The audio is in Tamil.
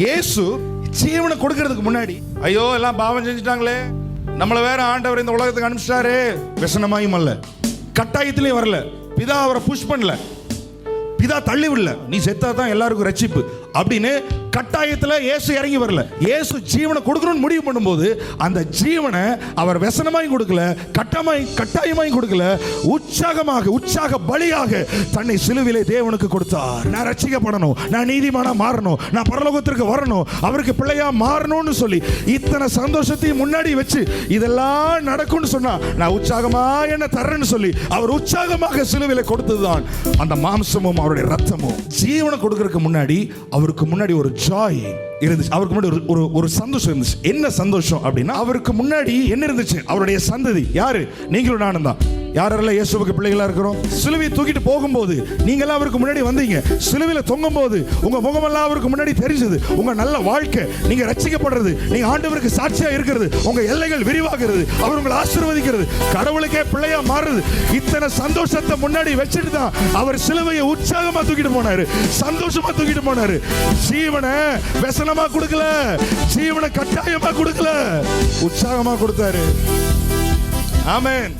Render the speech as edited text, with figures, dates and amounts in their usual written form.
இயேசு ஜீவனை கொடுக்கிறதுக்கு முன்னாடி, ஐயோ எல்லாம் பாவம் செஞ்சுட்டாங்களே, நம்மளை வேற ஆண்டவர் இந்த உலகத்துக்கு அனுப்பிச்சிட்டாரு, व्यसனமாயும் அல்ல, கட்டாயத்திலையும் வரல, பிதா அவரை புஷ் பண்ணல, பிதா தள்ளி விடல, நீ செத்தா தான் எல்லாருக்கும் ரட்சிப்பு அப்படின்னு கட்டாயத்தில் இயேசு இறங்கி வரல. இயேசு ஜீவனை கொடுக்கணும்னு முடிவு பண்ணும்போது அந்த ஜீவனை அவர் व्यसனமாயும் கொடுக்கல, கட்டாயமாயும் கொடுக்கல, உற்சாக பலியாக தன்னை சிலுவிலே தேவனுக்கு கொடுத்தார். நான் ரட்சிக்கப்படணும், நான் நீதிமானா மாறணும், நான் பரலோகத்திற்கு வரணும், அவருக்கு பிள்ளையா மாறணும்னு சொல்லி இத்தனை சந்தோஷத்தையும் முன்னாடி வச்சு இதெல்லாம் நடக்கும்னு சொன்னா நான் உற்சாகமா என்ன தர்றேன்னு சொல்லி அவர் உற்சாகமாக சிலுவிலே கொடுத்ததுதான் அந்த மாம்சமும் அவருடைய ரத்தமும். ஜீவனை கொடுக்கறதுக்கு முன்னாடி அவருக்கு முன்னாடி ஒரு ஜாய் இருந்துச்சு, அவருக்கு முன்னாடி ஒரு சந்தோஷம் இருந்துச்சு. என்ன சந்தோஷம் அப்படின்னா, அவருக்கு முன்னாடி என்ன இருந்துச்சு? அவருடைய சந்ததி யாரு? நீங்களும் நானும் தான். யாரெல்லாம் இயேசுவுக்கு பிள்ளைகளா இருக்கிறோம்? சிலுவையை தூக்கிட்டு போகும்போது நீங்களாம் அவருக்கு முன்னாடி வந்தீங்க. சிலுவையில் தொங்கும் போது உங்க முகமெல்லாம் அவருக்கு முன்னாடி தெரிஞ்சது. உங்க நல்ல வாழ்க்கை, நீங்க ரட்சிக்கப்படுறது, நீங்க ஆண்டவருக்கு சாட்சியா இருக்கிறது, உங்க எல்லைகள் விரிவாகிறது, அவர் உங்களை ஆசீர்வதிக்கிறது, கடவுளுக்கே பிள்ளையா மாறுறது. இத்தனை சந்தோஷத்தை முன்னாடி வச்சுட்டு தான் அவர் சிலுவையை உற்சாகமா தூக்கிட்டு போனாரு, சந்தோஷமா தூக்கிட்டு போனாரு. ஜீவனை व्यसனமா கொடுக்கல, ஜீவனை கட்டாயமா கொடுக்கல, உற்சாகமா கொடுத்தாரு. ஆமென்.